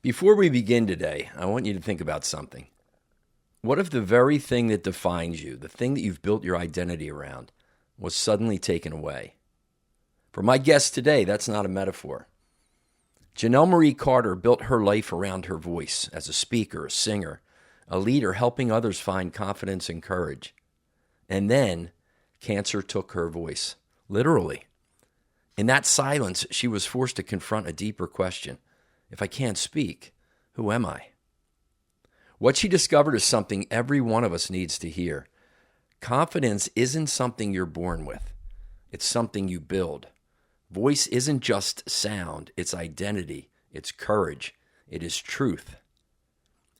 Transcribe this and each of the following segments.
Before we begin today, I want you to think about something. What if the very thing that defines you, the thing that you've built your identity around, was suddenly taken away? For my guest today, that's not a metaphor. Jonelle Marie Carter built her life around her voice as a speaker, a singer, a leader, helping others find confidence and courage. And then cancer took her voice, literally. In that silence, she was forced to confront a deeper question. If I can't speak, who am I? What she discovered is something every one of us needs to hear. Confidence isn't something you're born with. It's something you build. Voice isn't just sound. It's identity. It's courage. It is truth.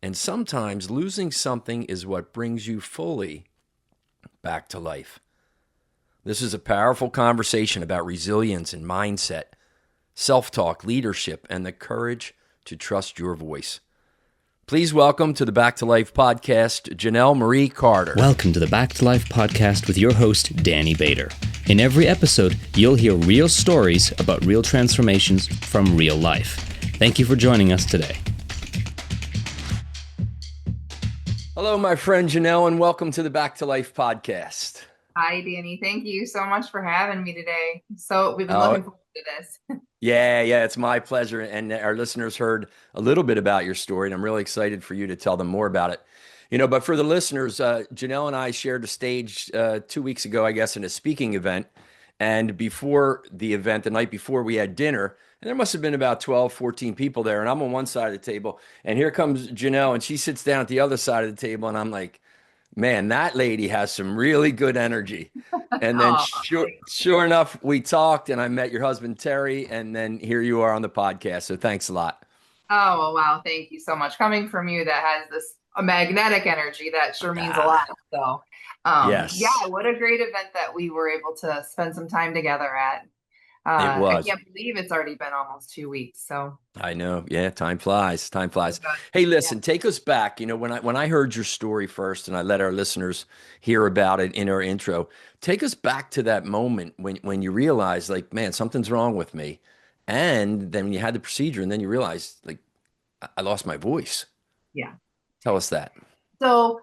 And sometimes losing something is what brings you fully back to life. This is a powerful conversation about resilience and mindset, self-talk, leadership, and the courage to trust your voice. Please welcome to the Back to Life podcast, Jonelle Marie Carter. Welcome to the Back to Life podcast with your host, Danny Bader. In every episode, you'll hear real stories about real transformations from real life. Thank you for joining us today. Hello, my friend Jonelle, and welcome to the Back to Life podcast. Hi, Danny. Thank you so much for having me today. So we've been looking forward to this. Yeah, it's my pleasure. And our listeners heard a little bit about your story, and I'm really excited for you to tell them more about it. But for the listeners, Jonelle and I shared a stage 2 weeks ago, I guess, in a speaking event. And before the event, the night before, we had dinner. And there must have been about 12, 14 people there. And I'm on one side of the table. And here comes Jonelle, and she sits down at the other side of the table. And I'm like, man, that lady has some really good energy. And then sure enough, we talked and I met your husband, Terry, and then here you are on the podcast. So thanks a lot. Oh, well, wow. Thank you so much. Coming from you that has a magnetic energy, that sure means a lot. So yes. Yeah, what a great event that we were able to spend some time together at. It was. I can't believe it's already been almost 2 weeks. So I know. Yeah, time flies. Time flies. Hey, listen, take us back. When I heard your story first and I let our listeners hear about it in our intro, take us back to that moment when you realized, like, man, something's wrong with me. And then you had the procedure and then you realized, like, I lost my voice. Yeah. Tell us that. So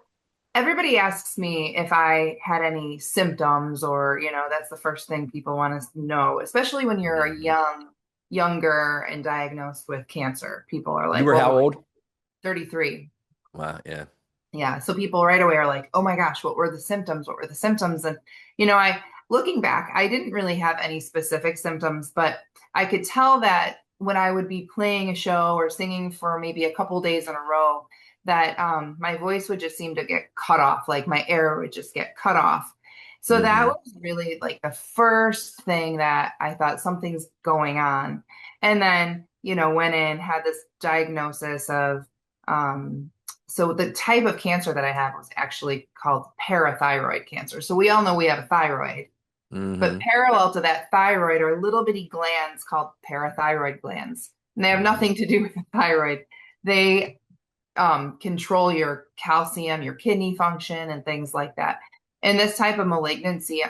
everybody asks me if I had any symptoms or, that's the first thing people want to know, especially when you're younger and diagnosed with cancer. People are like, you were how old? 33. Wow. Yeah. Yeah. So people right away are like, oh my gosh, what were the symptoms? What were the symptoms? And, looking back, I didn't really have any specific symptoms, but I could tell that when I would be playing a show or singing for maybe a couple days in a row, that my voice would just seem to get cut off, like my air would just get cut off. So that was really like the first thing that I thought something's going on. And then, went in, had this diagnosis of, so the type of cancer that I have was actually called parathyroid cancer. So we all know we have a thyroid, but parallel to that thyroid are little bitty glands called parathyroid glands. And they have nothing to do with the thyroid. They control your calcium, your kidney function, and things like that. And this type of malignancy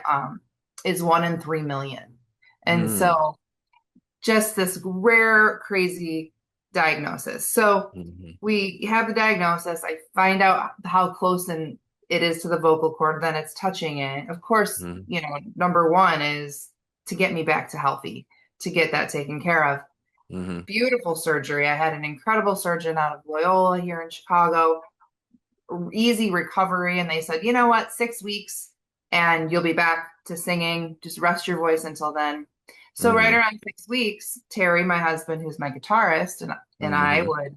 is 1 in 3 million. And so just this rare, crazy diagnosis. So we have the diagnosis. I find out how close it is to the vocal cord, then it's touching it. Of course, number one is to get me back to healthy, to get that taken care of. Beautiful surgery. I had an incredible surgeon out of Loyola here in Chicago, easy recovery. And they said, you know what, 6 weeks and you'll be back to singing. Just rest your voice until then. So right around 6 weeks, Terry, my husband, who's my guitarist, and I would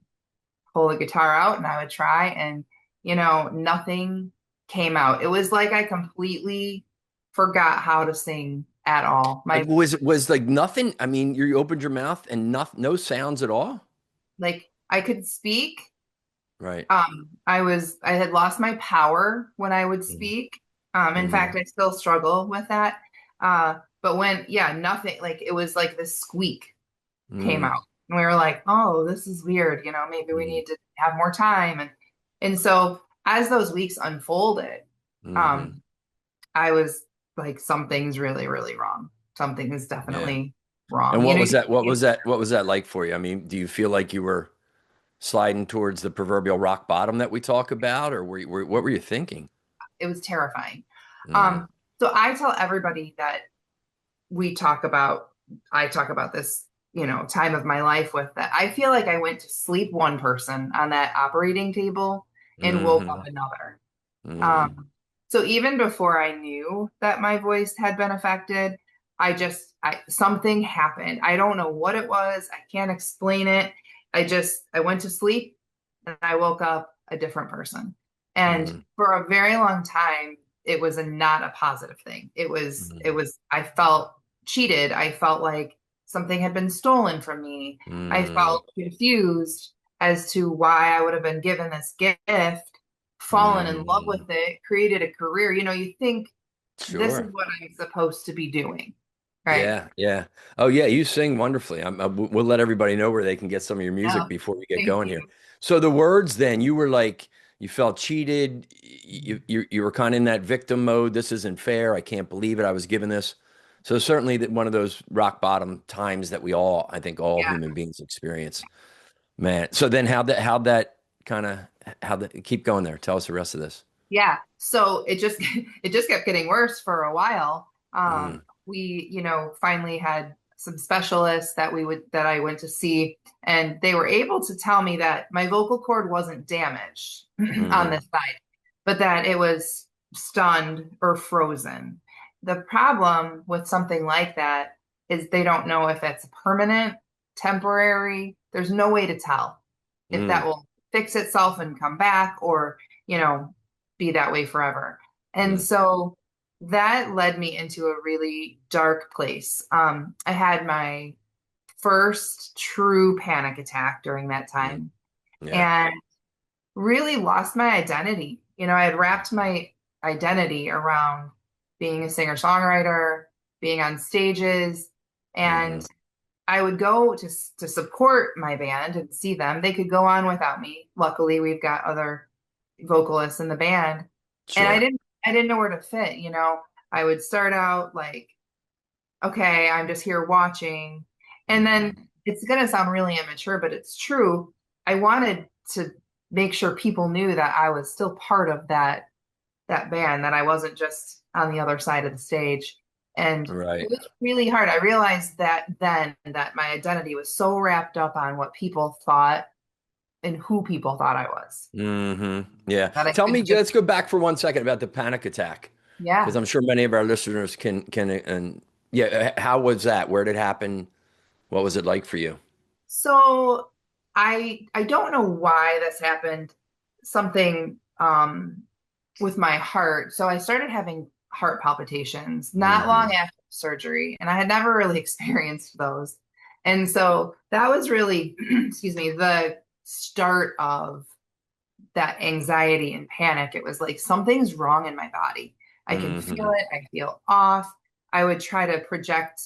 pull the guitar out and I would try and, nothing came out. It was like I completely forgot how to sing at all. Was like nothing. I mean, you opened your mouth and no sounds at all. Like I could speak. Right. I had lost my power when I would speak. In fact, I still struggle with that. But nothing, like it was like this squeak came out and we were like, oh, this is weird. Maybe we need to have more time. And so as those weeks unfolded, I was like, something's really, really wrong. Something is definitely wrong. And what was that like for you? I mean, do you feel like you were sliding towards the proverbial rock bottom that we talk about, or what were you thinking? It was terrifying. Mm, Um, so I tell everybody that we talk about, I talk about this, time of my life with that. I feel like I went to sleep one person on that operating table and woke up hmm another. mm, Um, so even before I knew that my voice had been affected, something happened. I don't know what it was. I can't explain it. I went to sleep and I woke up a different person. And mm, for a very long time, it was not a positive thing. I felt cheated. I felt like something had been stolen from me. I mm, felt confused as to why I would have been given this gift, fallen in love with mm. it, created a career. You think this is Sure. what I'm supposed to be doing, right? Yeah, yeah. Oh, yeah. You sing wonderfully. We'll let everybody know where they can get some of your music Yeah. before we get Thank going here. you. So the words, then, you were like, you felt cheated. You were kind of in that victim mode. This isn't fair. I can't believe it. I was given this. So certainly that one of those rock bottom times that I think all Yeah. human beings experience. Man. So then how'd that kind of, how that keep going there? Tell us the rest of this. Yeah. So it just kept getting worse for a while. Mm, We, finally had some specialists that I went to see, and they were able to tell me that my vocal cord wasn't damaged on mm, this side, but that it was stunned or frozen. The problem with something like that is they don't know if it's permanent, temporary. There's no way to tell if that mm, will fix itself and come back, or, you know, be that way forever. And mm, so that led me into a really dark place. I had my first true panic attack during that mm. time Yeah. and really lost my identity. I had wrapped my identity around being a singer-songwriter, being on stages, and Hmm. I would go to support my band and see them. They could go on without me. Luckily, we've got other vocalists in the band. And Sure. I didn't know where to fit. I would start out like, okay, I'm just here watching. And then Hmm. it's gonna sound really immature, but it's true. I wanted to make sure people knew that I was still part of that band, that I wasn't just on the other side of the stage. And it Right. was really hard. I realized that then that my identity was so wrapped up on what people thought and who people thought I was Yeah. that I Tell me, couldn't just, let's go back for 1 second about the panic attack, because yeah. I'm sure many of our listeners can, and yeah, how was that? Where did it happen? What was it like for you? So I don't know why this happened. Something with my heart. So I started having heart palpitations not Hmm. long after surgery, and I had never really experienced those. And so that was really, excuse me, the start of that anxiety and panic. It was like something's wrong in my body. I can feel Hmm. it. I feel off. I would try to project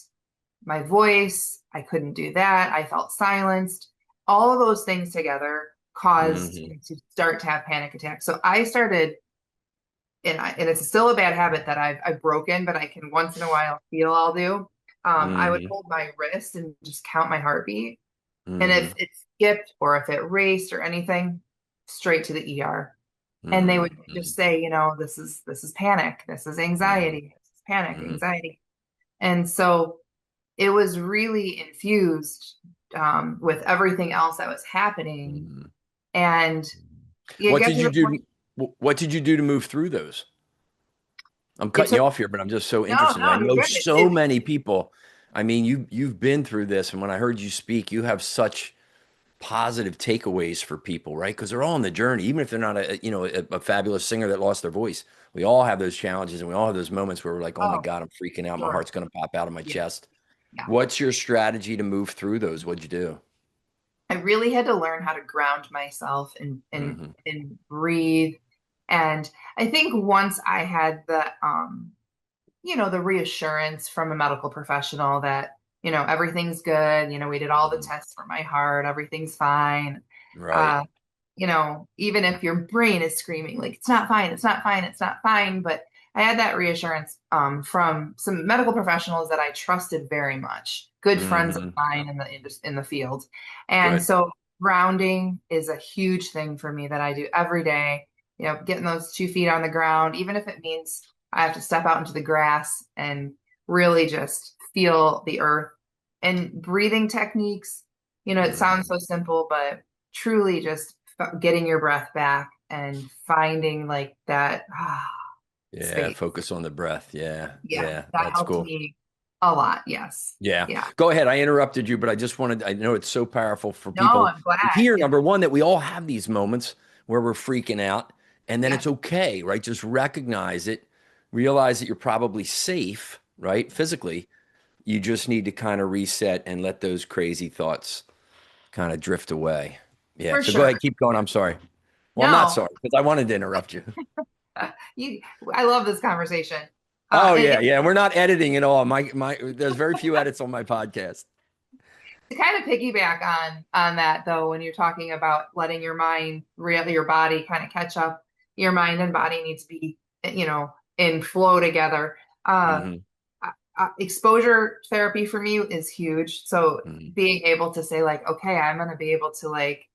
my voice. I couldn't do that. I felt silenced. All of those things together caused Hmm. me to start to have panic attacks. So I started, and it's still a bad habit that I've broken, but I can once in a while feel I'll do. I would Hmm. hold my wrist and just count my heartbeat. And if Hmm. it skipped or if it raced or anything, straight to the ER. And they would Hmm. just say, this is panic, this is Hmm. anxiety, this is panic, Hmm. anxiety. And so it was really infused with everything else that was happening. Hmm. And you What get did to you the do? point, What did you do to move through those? I'm it cutting you took, off here, but I'm just so no, interested. And I no, you're know good. so many people. I mean, you've been through this, and when I heard you speak, you have such positive takeaways for people, right? Because they're all on the journey, even if they're not a fabulous singer that lost their voice. We all have those challenges, and we all have those moments where we're like, "Oh my Oh, God, I'm freaking out. My sure. heart's going to pop out of my Yeah. chest." Yeah. What's your strategy to move through those? What'd you do? I really had to learn how to ground myself Hmm. and breathe. And I think once I had the reassurance from a medical professional that, everything's good, we did all the Hmm. tests for my heart, everything's fine. Right. Uh, Even if your brain is screaming, like, it's not fine, it's not fine, it's not fine. But I had that reassurance from some medical professionals that I trusted very much, good friends of Hmm. mine in the field. And Good. so grounding is a huge thing for me that I do every day. Getting those 2 feet on the ground, even if it means I have to step out into the grass and really just feel the earth. And breathing techniques, it sounds Mhm. so simple, but truly just getting your breath back and finding like that Yeah, space. focus on the breath. Yeah, Yeah, yeah, that that's helped cool. me a lot. Yes. Yeah. Yeah. Go ahead. I interrupted you, but I just wanted, I know it's so powerful for No, people I'm to glad. hear, Yeah. number one, that we all have these moments where we're freaking out, and then Yeah. it's okay, right? Just recognize it, realize that you're probably safe, right? Physically. You just need to kind of reset and let those crazy thoughts kind of drift away. Yeah. For So go sure. ahead, keep going. I'm sorry. Well, I'm not No, sorry because I wanted to interrupt you. you, I love this conversation. Oh And yeah, yeah. We're not editing at all. There's very few edits on my podcast. to kind of piggyback on that though, when you're talking about letting your mind, really your body kind of catch up, your mind and body need to be, in flow together. Uh, Hmm. Exposure therapy for me is huge. So Hmm. being able to say like, okay, I'm going to be able to like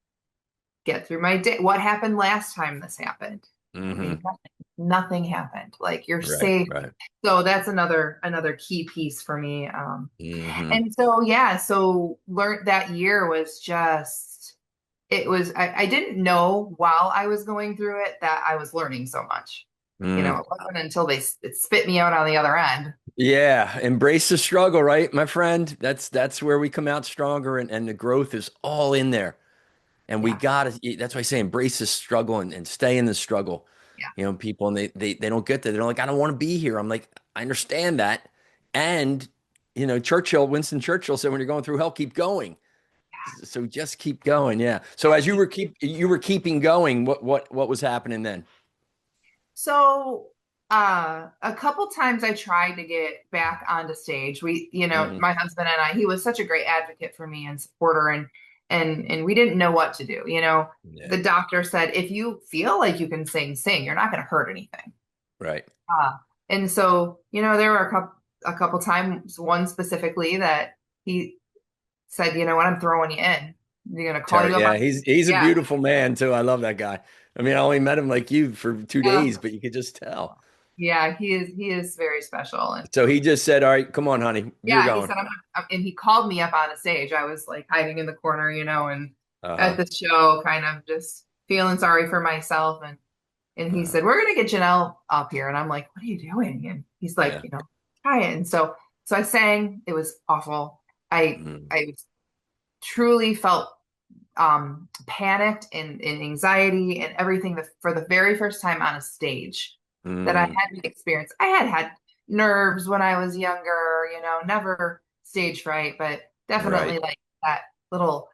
get through my day. What happened last time this happened? I Hmm. mean, nothing happened. Like you're Right, safe. right. So that's another key piece for me. Hmm. And so yeah, so learned that year was just it was I didn't know while I was going through it that I was learning so much. Mm. It wasn't until it spit me out on the other end. Yeah, embrace the struggle, right, my friend? That's where we come out stronger, and the growth is all in there. And we Yeah, got to, that's why I say embrace the struggle and stay in the struggle. yeah, People, and they don't get that. They're like, I don't want to be here. I'm like, I understand that. And, Winston Churchill said, when you're going through hell, keep going. So just keep going. Yeah. So yeah. as you were keeping going, what was happening then? So a couple times I tried to get back onto stage. Hmm. My husband and I, he was such a great advocate for me and supporter and we didn't know what to do. Yeah. The doctor said, if you feel like you can sing, sing. You're not going to hurt anything. Right. Uh, and so, there were a couple times, one specifically that he said, you know what, I'm throwing you in. You're going to call Terry, you up on, yeah, he's a yeah, beautiful man too. I love that guy. I mean, I only met him like you for 2 days, but you could just tell. yeah, he is very special. And So he just said, "All right, come on, honey, you're yeah, he going." said, and he called me up on the stage. I was like hiding in the corner, and at Uh-huh. the show, kind of just feeling sorry for myself. And he Uh-huh. said, we're going to get Jonelle up here. And I'm like, what are you doing? And he's like, Yeah. try it. And so I sang. It was awful. I, Mm. I truly felt panicked and anxiety and everything for the very first time on a stage that I Mm. hadn't experienced. I had had nerves when I was younger, never stage fright, but Right. definitely like that little,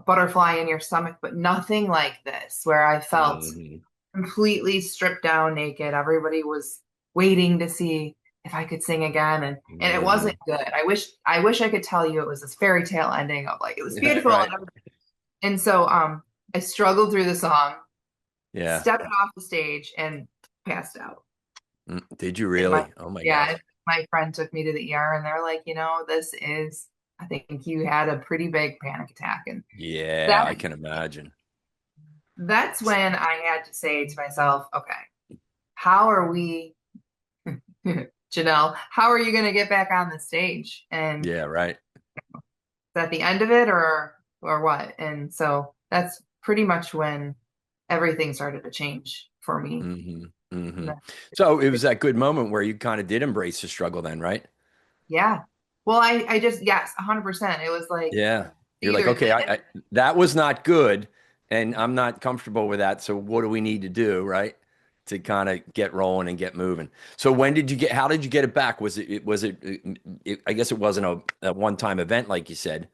butterfly in your stomach, but nothing like this, where I felt Hmm. completely stripped down naked. Everybody was waiting to see if I could sing again, and it wasn't Hmm. good. I wish I could tell you it was this fairy tale ending of like it was beautiful Right. and so I struggled through the song, Yeah. stepped off the stage and passed out. Mm. Did you And really? Oh my yeah, gosh. my friend took me to the ER and they're like, this is I think you had a pretty big panic attack. And Yeah, that I can imagine. that's when I had to say to myself, okay, how are we Jonelle, how are you going to get back on the stage? And is Yeah, right. that the end of it or what? And so that's pretty much when everything started to change for me. Hmm. Hmm. And then- So it was that good moment where you kind of did embrace the struggle then, right? yeah. Well, I just, yes, 100%. It was like Yeah. You're like, either okay, this, that was not good, and I'm not comfortable with that. So what do we need to do, right? To kind of get rolling and get moving. So how did you get it back? I guess it wasn't a one-time event like you said.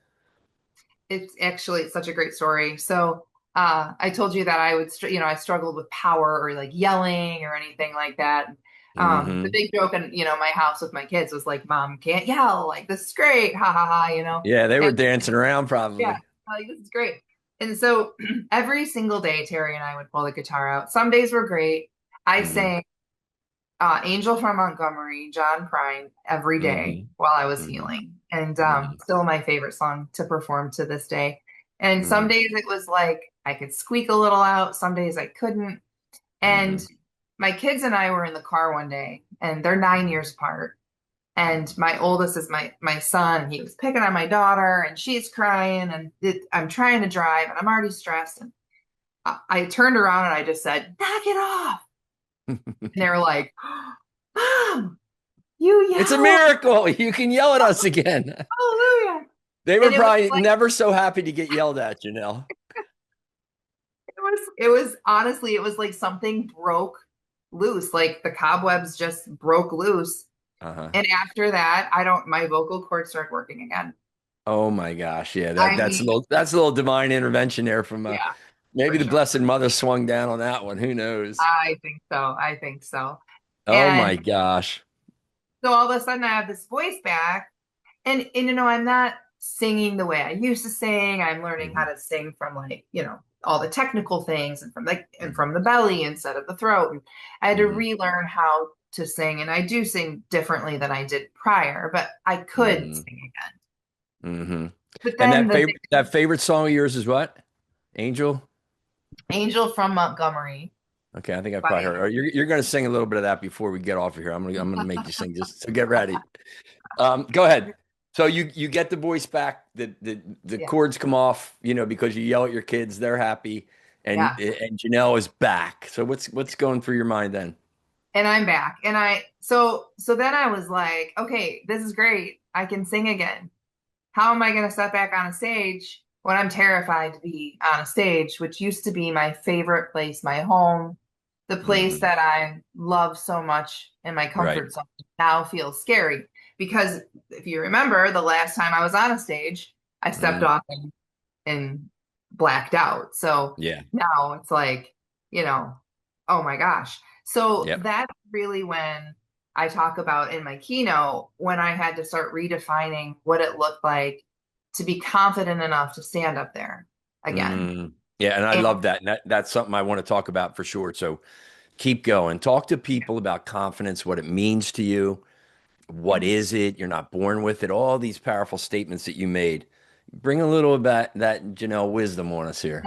it's such a great story. So I told you that I would, I struggled with power or like yelling or anything like that. The Hmm. big joke in, my house with my kids was like, Mom can't yell. Like, this is great. Ha ha ha. Yeah, they were And dancing around yeah, probably. like, this is great. And so every single day, Terry and I would pull the guitar out. Some days were great. I Hmm. sang Angel from Montgomery, John Prine, every day Hmm. while I was Hmm. healing. And Hmm. still my favorite song to perform to this day. And some Mm-hmm. days it was like I could squeak a little out, some days I couldn't. Mm-hmm. And my kids and I were in the car one day, and they're 9 years apart. And my oldest is my son. He was picking on my daughter, and she's crying, and I'm trying to drive, and I'm already stressed. And I turned around and I just said, "Knock it off!" And they were like, "Mom, you It's a yell, miracle. You can yell at us again. hallelujah!" They were And probably never so happy to get yelled at, Jonelle. it was honestly, it was like something broke loose, like the cobwebs just broke loose. Uh-huh. And after that, I don't, my vocal cords started working again. Oh my gosh. Yeah, I that's a mean, little divine intervention there from yeah, maybe for the sure. Blessed Mother swung down on that one. Who knows? I think so. I think so. Oh my And gosh. so all of a sudden I have this voice back, and I'm not singing the way I used to sing. I'm learning how Mhm. to sing from, like, all the technical things, and Mhm. from the belly instead of the throat. And I had to Mhm. relearn how to sing, and I do sing differently than I did prior, but I could Mhm. sing again. Mhm. But And then the that favorite song of yours is what? Angel? Angel from Montgomery Okay, I think I've probably by heard. You're going to sing a little bit of that before we get off of here. I'm gonna make you sing just so get ready. Go ahead. So you get the voice back. The yeah, chords come off. Because you yell at your kids. They're happy, yeah. and Jonelle is back. So what's going through your mind then? And I'm back. And so then I was like, okay, this is great. I can sing again. How am I going to step back on a stage when I'm terrified to be on a stage, which used to be my favorite place, my home, the place Hmm. that I love so much in my Right. comfort zone now feels scary. Because if you remember, the last time I was on a stage, I stepped Hmm. off and blacked out. So Yeah. now it's like, you know, oh my gosh. So Yep. that's really when I talk about in my keynote, when I had to start redefining what it looked like to be confident enough to stand up there again. Mm. Yeah, and I And love that. And that's something I want to talk about for sure. So keep going. Talk to people about confidence, what it means to you. What is it? You're not born with it. All these powerful statements that you made. Bring a little of that Janelle wisdom on us here.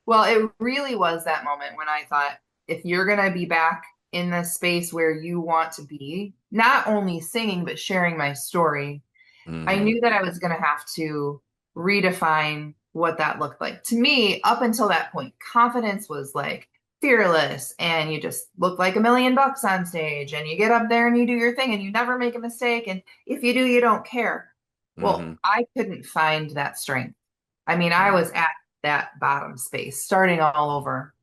well, it really was that moment when I thought, if you're going to be back in this space where you want to be, not only singing, but sharing my story, I Hmm. knew that I was going to have to redefine what that looked like. To me, up until that point, confidence was like fearless, and you just look like $1 million on stage, and you get up there and you do your thing and you never make a mistake. And if you do, you don't care. Hmm. Well, I couldn't find that strength. I mean, I was Hmm. at that bottom space, starting all over.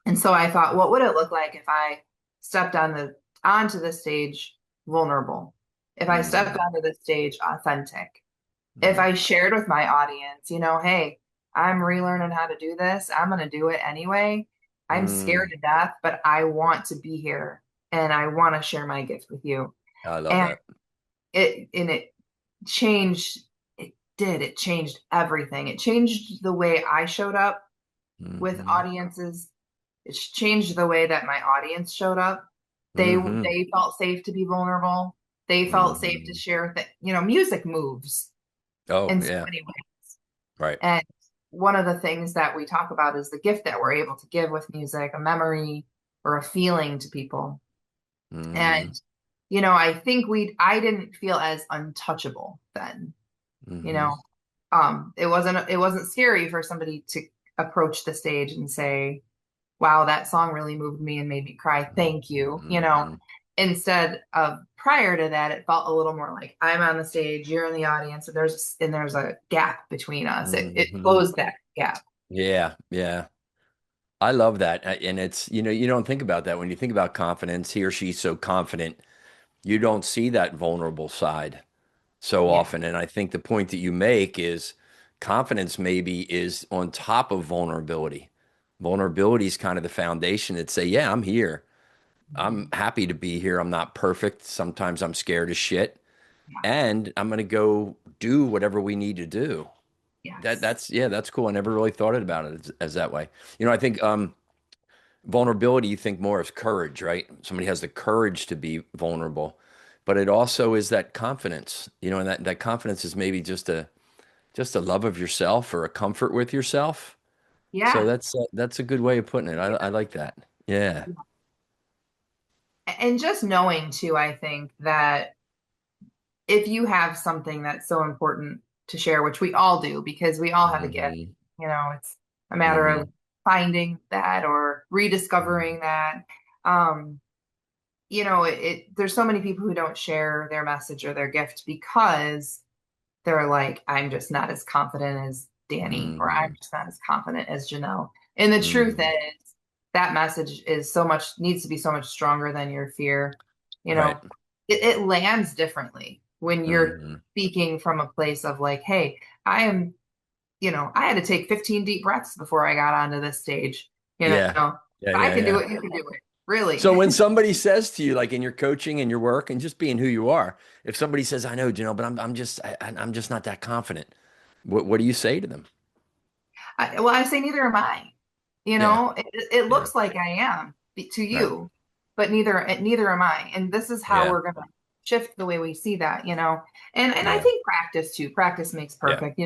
And so I thought, what would it look like if I stepped onto the stage vulnerable? If I stepped Hmm. onto the stage authentic? If Hmm. I shared with my audience, hey, I'm relearning how to do this. I'm going to do it anyway. I'm scared Hmm. to death, but I want to be here, and I want to share my gift with you. I love And that. it changed. It changed everything. It changed the way I showed up with Hmm. audiences. It changed the way that my audience showed up. They Hmm. they felt safe to be vulnerable. They felt safe to Hmm. share that, music moves Oh, in so yeah. many ways. Right. And one of the things that we talk about is the gift that we're able to give with music, a memory or a feeling to people. Hmm. And, I think I didn't feel as untouchable then, you Hmm. know. It wasn't scary for somebody to approach the stage and say, wow, that song really moved me and made me cry. Thank you. Hmm. Instead of prior to that, it felt a little more like I'm on the stage, you're in the audience, and there's a gap between us. It Hmm. closed that gap. Yeah. Yeah. I love that. And it's, you don't think about that when you think about confidence. He or she's so confident, you don't see that vulnerable side so Yeah. often. And I think the point that you make is confidence maybe is on top of vulnerability. Vulnerability is kind of the foundation that say, yeah, I'm here. I'm Mhm. happy to be here. I'm not perfect. Sometimes I'm scared as shit. Yes. And I'm going to go do whatever we need to do. Yes. Yeah, that's cool. I never really thought about it as that way. I think vulnerability, you think more of courage, right? Somebody has the courage to be vulnerable, but it also is that confidence, and that confidence is maybe just just a love of yourself or a comfort with yourself. So Yeah. that's a good way of putting it. I like that. Yeah. And just knowing too, I think that if you have something that's so important to share, which we all do, because we all have a gift, Hmm. it's a matter Hmm. of finding that or rediscovering that. Um, there's so many people who don't share their message or their gift because they're like, I'm just not as confident as Danny, or I'm Hmm. just not as confident as Jonelle. And the truth Hmm. is, that message is needs to be so much stronger than your fear. You Right. know, it lands differently when you're Hmm. speaking from a place of like, hey, I am, I had to take 15 deep breaths before I got onto this stage. Yeah. If Yeah. I Yeah. can do Yeah. it, you can do it. Really. So when somebody says to you, like in your coaching and your work and just being who you are, if somebody says, "I know, but I'm just not that confident," what do you say to them? I say neither am I. Yeah. It Yeah. looks like I am to Right. you, but neither am I. And this is how Yeah. we're going to shift the way we see that. And I Yeah. think practice too. Practice makes Yeah. perfect.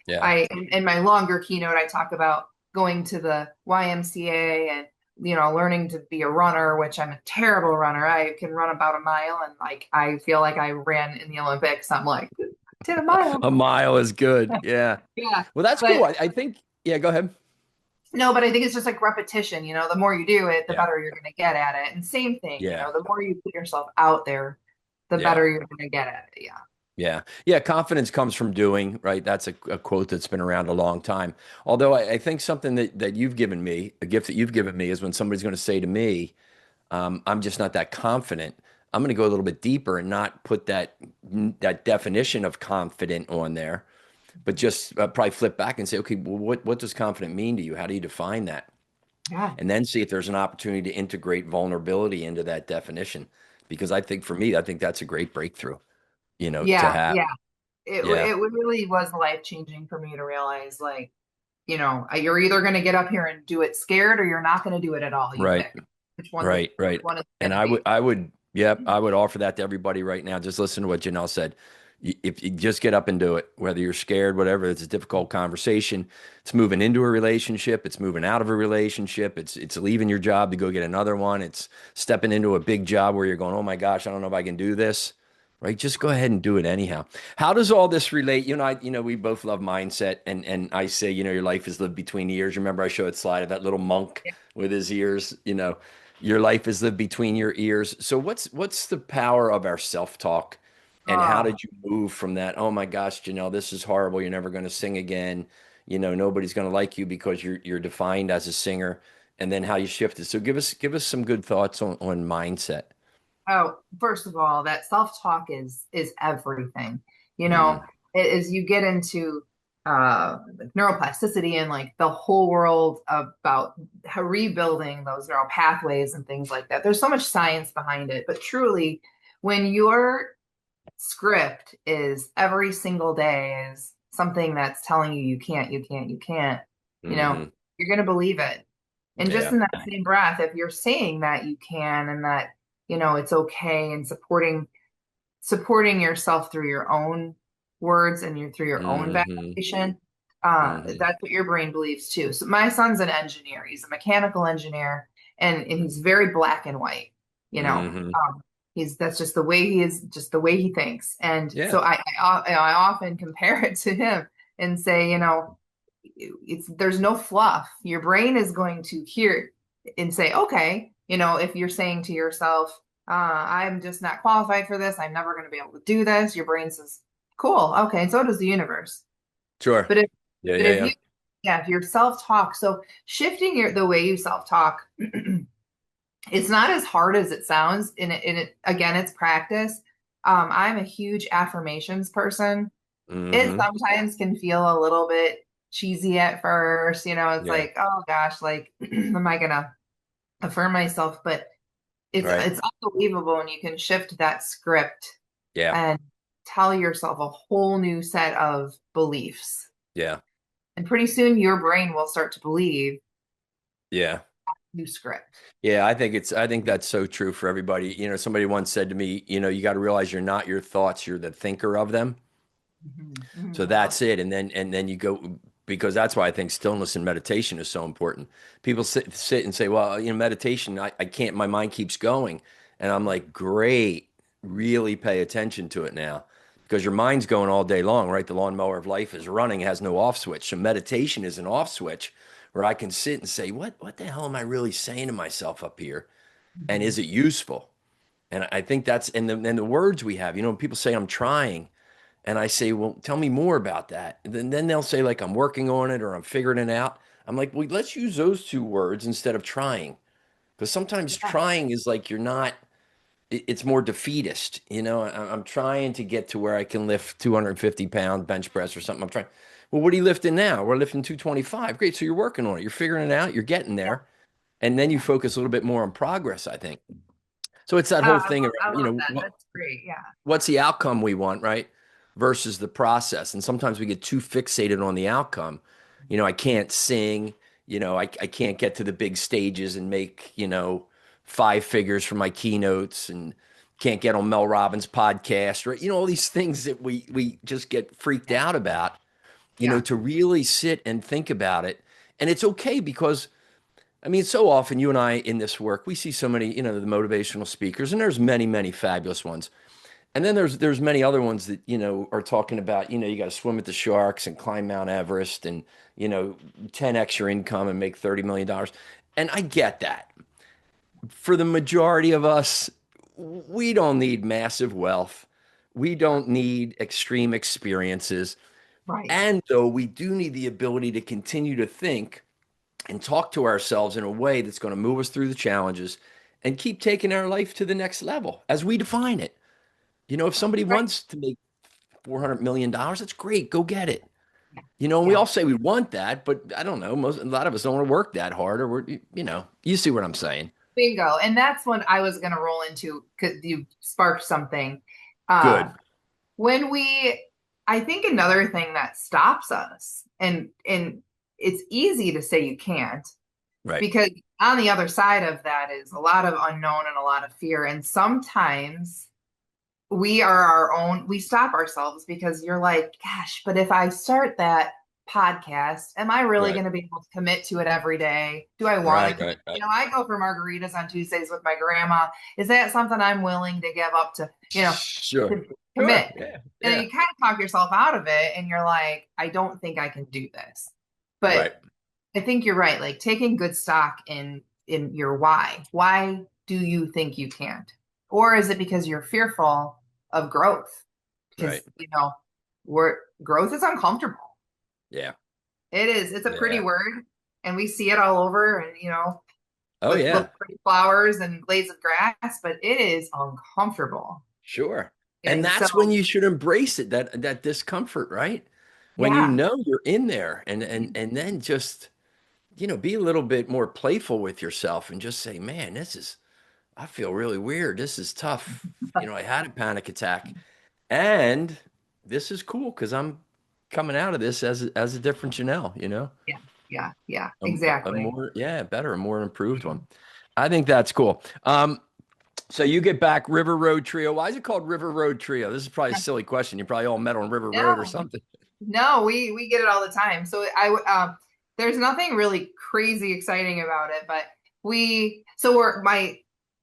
Yeah. In my longer keynote, I talk about going to the YMCA and learning to be a runner, which I'm a terrible runner. I can run about a mile, and like I feel like I ran in the Olympics. I'm like, did a mile. A mile is good. Yeah. Yeah. Well, that's cool. But I think, yeah, go ahead. No, but I think it's just like repetition, the more you do it, the Yeah. better you're going to get at it. And same thing, Yeah. the more you put yourself out there, the Yeah. better you're going to get at it. Yeah. Yeah. Yeah. Confidence comes from doing, right? That's a quote that's been around a long time. Although I think something that you've given me, a gift that you've given me is when somebody's going to say to me, I'm just not that confident. I'm going to go a little bit deeper and not put that definition of confident on there, but just probably flip back and say, okay, well, what does confident mean to you? How do you define that? Yeah. And then see if there's an opportunity to integrate vulnerability into that definition. Because I think for me, I think that's a great breakthrough, to Yeah. have. Yeah. Yeah. It really was life changing for me to realize, like, you're either going to get up here and do it scared or you're not going to do it at all. You Right. pick which Right. Right. one it's going And to be. yep, I would offer that to everybody right now. Just listen to what Janelle said. If you just get up and do it, whether you're scared, whatever, it's a difficult conversation. It's moving into a relationship. It's moving out of a relationship. It's leaving your job to go get another one. It's stepping into a big job where you're going, oh my gosh, I don't know if I can do this. Right? Just go ahead and do it anyhow. How does all this relate? We both love mindset, and I say, your life is lived between ears. Remember, I showed a slide of that little monk with his ears. Your life is lived between your ears. So what's the power of our self-talk? And how Oh, did you move from that? Oh my gosh, Janelle, this is horrible. You're never going to sing again. Nobody's going to like you because you're defined as a singer. And then how you shifted. So give us some good thoughts on mindset. Oh, first of all, that self-talk is everything. You know, Mm, as you get into like neuroplasticity and like the whole world about rebuilding those neural pathways and things like that. There's so much science behind it, but truly, when your script is every single day is something that's telling you you can't, you can't, you can't, you know, hmm. you're going to believe it. And just Yeah. in that same breath, if you're saying that you can and that, it's okay, and supporting yourself through your own words and through your own Hmm. validation, Hmm. that's what your brain believes too. So my son's an engineer. He's a mechanical engineer, and he's very black and white, you know. Hmm. That's just the way he is, just the way he thinks. And Yeah. so I often compare it to him and say, there's no fluff. Your brain is going to hear and say, okay, if you're saying to yourself, I'm just not qualified for this, I'm never going to be able to do this, your brain says, cool, okay, and so does the universe. Sure. But if Yeah. but Yeah. if Yeah. you yeah, if your self-talk, so shifting the way you self-talk, it's not as hard as it sounds. And again, it's practice. I'm a huge affirmations person. It Hmm. sometimes can feel a little bit cheesy at first. It's Yeah. like, oh gosh, like, am I gonna affirm myself? But Right. it's unbelievable when you can shift that script Yeah. and tell yourself a whole new set of beliefs. Yeah. And pretty soon your brain will start to believe Yeah. new script. Yeah, I think that's so true for everybody. Somebody once said to me, you got to realize you're not your thoughts, you're the thinker of them. So I love that's it. And then you go, because that's why I think stillness and meditation is so important. People sit and say, well, meditation, I can't, my mind keeps going. And I'm like, great, really pay attention to it now. Because your mind's going all day long, right? The lawnmower of life is running, has no off switch. So meditation is an off switch where I can sit and say, what the hell am I really saying to myself up here? And Mhm. is it useful? And I think that's, and the words we have, people say, I'm trying. And I say, well, tell me more about that. And then they'll say, like, I'm working on it or I'm figuring it out. I'm like, well, let's use those two words instead of trying. Because sometimes Yeah. trying is like you're not, it's more defeatist. I'm trying to get to where I can lift 250-pound bench press or something. I'm trying. Well, what are you lifting now? We're lifting 225. Great. So you're working on it. You're figuring it out. You're getting Yeah. there. And then you focus a little bit more on progress, I think. So it's that Oh, whole thing around, I love that. That's great. Yeah. what's the outcome we want, right? Versus the process. And sometimes we get too fixated on the outcome. I can't sing, I can't get to the big stages and make, five figures for my keynotes and can't get on Mel Robbins' podcast, right? All these things that we just get freaked Yeah. out about, Yeah. to really sit and think about it. And it's okay because I mean, so often you and I in this work, we see so many, the motivational speakers, and there's many, many fabulous ones. And then there's many other ones that, are talking about, you got to swim with the sharks and climb Mount Everest and, 10x your income and make $30 million. And I get that. For the majority of us, we don't need massive wealth. We don't need extreme experiences. Right. And though we do need the ability to continue to think and talk to ourselves in a way that's going to move us through the challenges and keep taking our life to the next level as we define it. If somebody Right. wants to make $400 million, that's great. Go get it. Yeah. And we Yeah. all say we want that, but I don't know. A lot of us don't want to work that hard, or you see what I'm saying. Bingo. And that's when I was going to roll into because you sparked something. Uh, Good. when we, I think another thing that stops us, and it's easy to say you can't, Right. because on the other side of that is a lot of unknown and a lot of fear. And sometimes we stop ourselves because you're like, gosh, but if I start that podcast, am I really Right. going to be able to commit to it every day? Do I want to Right. commit? Right. Right. I go for margaritas on Tuesdays with my grandma. Is that something I'm willing to give up Sure. to Sure. commit? Yeah. And then Yeah. you kind of talk yourself out of it and you're like, I don't think I can do this. But Right. I think you're right. Like taking good stock in your why. Why do you think you can't? Or is it because you're fearful of growth? Because Right. growth is uncomfortable. Yeah. It is. It's a pretty Yeah. word, and we see it all over, and Oh with yeah. little pretty flowers and blades of grass, but it is uncomfortable. Sure. And And so, that's when you should embrace it, that discomfort, right? When you yeah, know you're in there and then just, be a little bit more playful with yourself and just say, man, I feel really weird. This is tough. I had a panic attack and this is cool because I'm coming out of this as a different Jonelle. yeah, yeah, yeah, A exactly. more, yeah, better, a more improved one. I think that's cool. So you get back River Road Trio. Why is it called River Road Trio? This is probably a silly question. You probably all met on River Road or No, something. no, we get it all the time. So there's nothing really crazy exciting about it, but my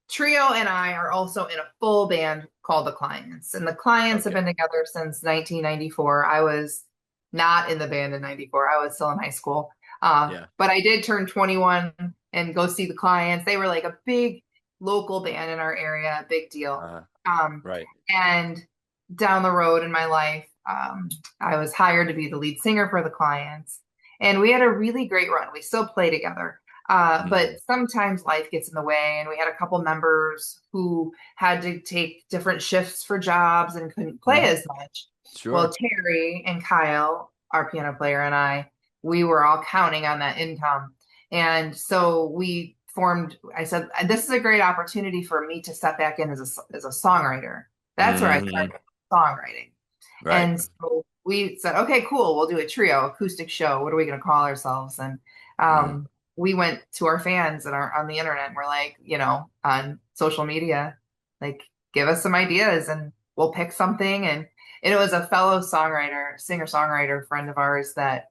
trio and I are also in a full band called the Clients, and the Clients have Okay. been together since 1994. I was not in the band in 94. I was still in high school. Yeah. But I did turn 21 and go see the Clients. They were like a big local band in our area, a big deal. Uh, Um, right. and down the road in my life, I was hired to be the lead singer for the Clients. And we had a really great run. We still play together. Mhm. But sometimes life gets in the way, and we had a couple members who had to take different shifts for jobs and couldn't play Mhm. as much. Well, Sure. Terry and Kyle, our piano player, and I, we were all counting on that income. And so I said, this is a great opportunity for me to step back in as a songwriter. That's where I Mhm. started songwriting. Right. And so we said, okay, cool, we'll do a trio acoustic show. What are we going to call ourselves? And Mhm. we went to our fans that are on the internet and we're like, on social media, like, give us some ideas and we'll pick something. And And it was a fellow songwriter, singer-songwriter friend of ours that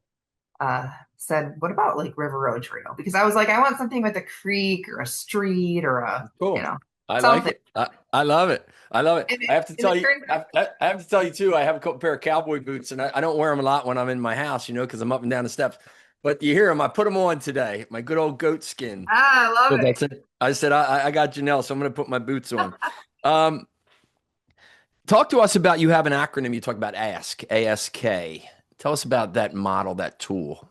said, "What about like River Road Trail?" Because I was like, I want something with a creek or a street or you Cool. know, I like something. it. I love it. I love it. And I have to and tell it you, turned out, I have to tell you too, I have a couple pair of cowboy boots and I don't wear them a lot when I'm in my house, because I'm up and down the steps. But you hear them, I put them on today, my good old goat skin. I love So it. that's it. I said, I got Jonelle, so I'm going to put my boots on. Um, Talk to us about, you have an acronym you talk about, ASK, ASK. Tell us about that model, that tool.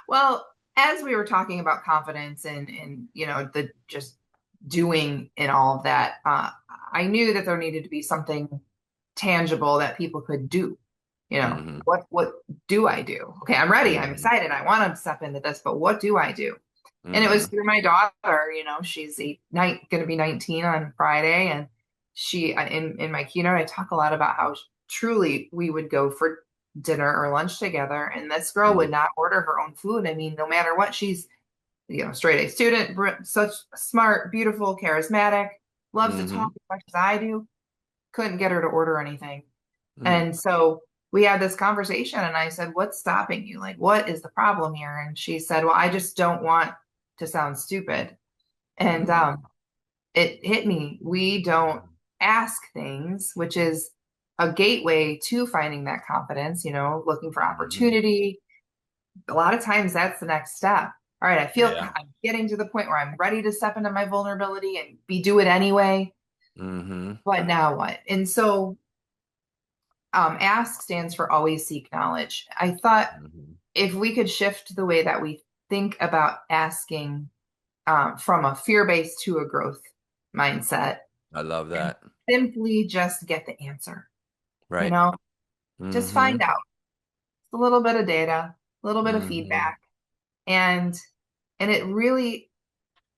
Well, as we were talking about confidence and the just doing and all of that, I knew that there needed to be something tangible that people could do. Hmm. What do I do? Okay, I'm ready. I'm Hmm. excited. I want to step into this, but what do I do? And it was Hmm. through my daughter. She's going to be 19 on Friday, and in my keynote, I talk a lot about how truly we would go for dinner or lunch together, and this girl would not order her own food. I mean, no matter what, she's straight A student, such smart, beautiful, charismatic, loves to talk Hmm. as much as I do. Couldn't get her to order anything. Hmm. And so we had this conversation, and I said, "What's stopping you? Like, what is the problem here?" And she said, "Well, I just don't want to sound stupid." And Hmm. it hit me. We don't ask things, which is a gateway to finding that confidence, looking for Hmm. opportunity. A lot of times that's the next step. All right, I feel Yeah. I'm getting to the point where I'm ready to step into my vulnerability and do it anyway. Hmm. But now what? And so ask stands for always seek knowledge. I thought Hmm. if we could shift the way that we think about asking from a fear-based to a growth mindset I love and that. simply just get the answer, you Right. know, just Hmm. find out a little bit of data, a little bit of Hmm. feedback, and it really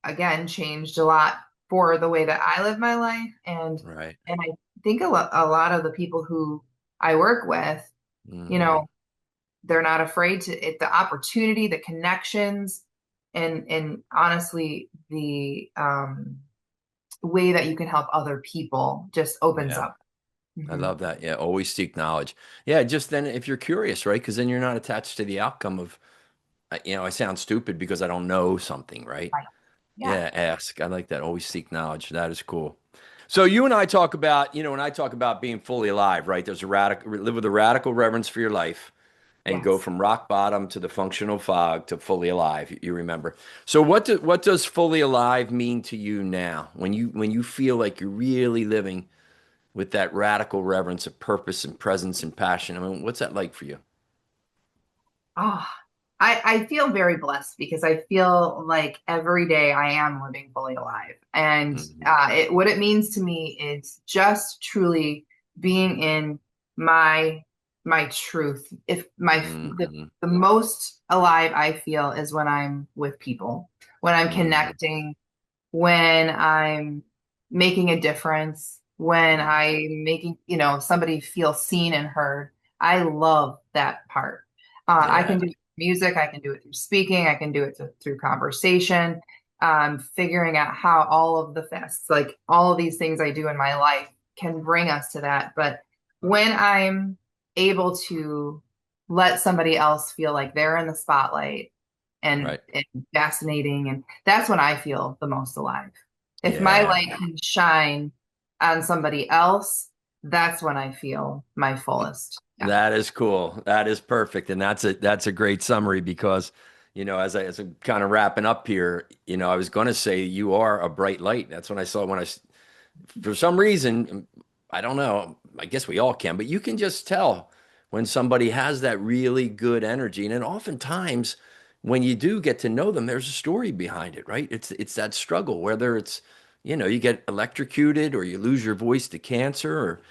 again changed a lot for the way that I live my life, Right. and I think a lot of the people who I work with, you Hmm. know, they're not afraid to the opportunity, the connections, and honestly the way that you can help other people just opens Yeah. up. I Mhm. love that. Yeah. Always seek knowledge. Yeah. Just then, if you're curious, right? Because then you're not attached to the outcome of, I sound stupid because I don't know something, right? Right. Yeah. Yeah. Ask. I like that. Always seek knowledge. That is cool. So you and I talk about, when I talk about being fully alive, right? There's a radical, live with a radical reverence for your life and go Yes. from rock bottom to the functional fog to fully alive. You remember. So what does fully alive mean to you now? When you feel like you're really living with that radical reverence of purpose and presence and passion. I mean, what's that like for you? Oh, I feel very blessed because I feel like every day I am living fully alive. And Hmm. what it means to me is just truly being in my truth. If Hmm. the most alive I feel is when I'm with people, when I'm Hmm. connecting, when I'm making a difference, when I'm making, somebody feel seen and heard. I love that part. I Yeah. can do music, I can do it through speaking, I can do it through conversation, figuring out how all of the facets, like all of these things I do in my life can bring us to that. But when I'm able to let somebody else feel like they're in the spotlight Right. and fascinating, and that's when I feel the most alive. If my Yeah. light can shine on somebody else, that's when I feel my fullest. Yeah. That is cool. That is perfect. And that's a great summary because, as I'm kind of wrapping up here, I was going to say you are a bright light. That's when I saw for some reason, I don't know, I guess we all can, but you can just tell when somebody has that really good energy. And then oftentimes when you do get to know them, there's a story behind it, right? It's that struggle, whether it's, you get electrocuted or you lose your voice to cancer or,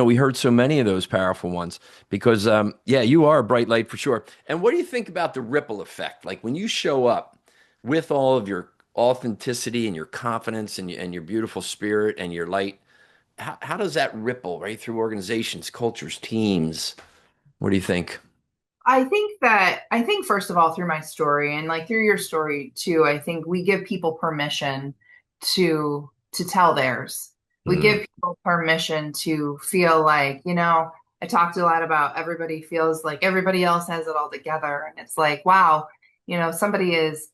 we heard so many of those powerful ones because, yeah, you are a bright light for sure. And what do you think about the ripple effect? Like when you show up with all of your authenticity and your confidence and your beautiful spirit and your light, how does that ripple right through organizations, cultures, teams? What do you think? I think first of all through my story and like through your story too, I think we give people permission to tell theirs. We Mm, give people permission to feel like, I talked a lot about everybody feels like everybody else has it all together. And it's like, wow, somebody is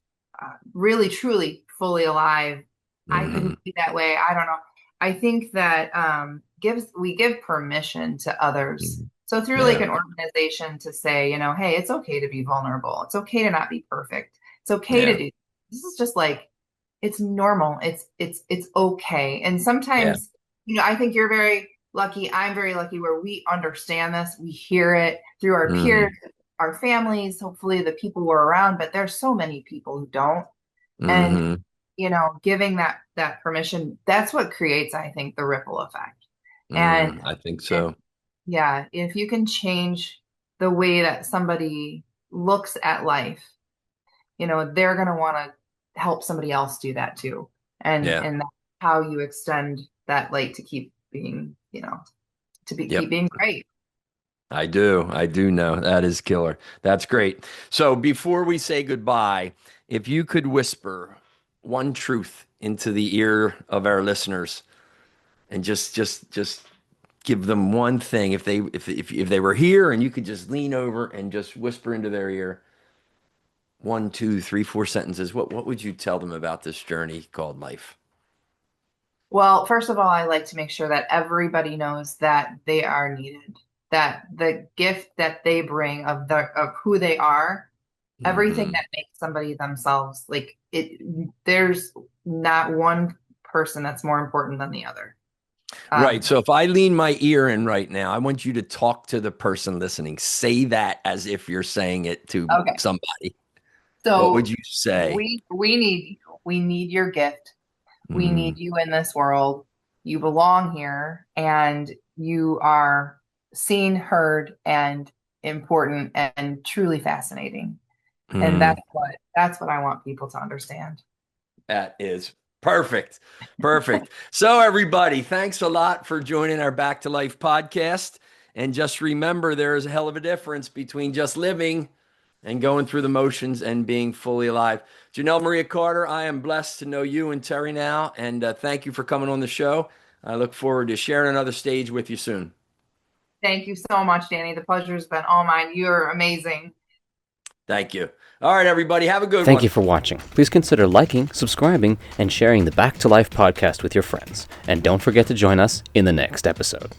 really, truly fully alive. I Mm-hmm. couldn't be that way. I don't know. I think that we give permission to others. So through like Yeah. an organization to say, hey, it's okay to be vulnerable. It's okay to not be perfect. It's okay to Yeah. do. This is just like it's normal. It's okay. And Yeah. sometimes, I think you're very lucky. I'm very lucky where we understand this. We hear it through our Mm-hmm. peers, our families, hopefully the people we're around, but there's so many people who don't. And Mm-hmm. giving that permission, that's what creates, I think, the ripple effect. And, I think and so. yeah, if you can change the way that somebody looks at life, they're going to want to help somebody else do that too. And Yeah. and that's how you extend that light to keep being, keep Yep. being great. I do. I do know. That is killer. That's great. So before we say goodbye, if you could whisper one truth into the ear of our listeners and just give them one thing, if they were here and you could just lean over and just whisper into their ear one, two, three, four sentences, what would you tell them about this journey called life? Well, first of all, I like to make sure that everybody knows that they are needed, that the gift that they bring of who they are, everything Hmm. that makes somebody themselves, like there's not one person that's more important than the other. Right. Um, So if I lean my ear in right now, I want you to talk to the person listening. Say that as if you're saying it to okay. somebody. What would So you say? we need you. We need your gift. We need Mm, you in this world. You belong here and you are seen, heard, and important and truly fascinating. And mm. that's what I want people to understand. That is perfect. Perfect. So, everybody, thanks a lot for joining our Back to Life podcast. And just remember, there is a hell of a difference between just living and going through the motions and being fully alive. Jonelle Marie Carter, I am blessed to know you and Terry now. And thank you for coming on the show. I look forward to sharing another stage with you soon. Thank you so much, Danny. The pleasure has been all mine. You're amazing. Thank you. All right, everybody, have a good Thank one. you for watching. Please consider liking, subscribing, and sharing the Back to Life podcast with your friends. And don't forget to join us in the next episode.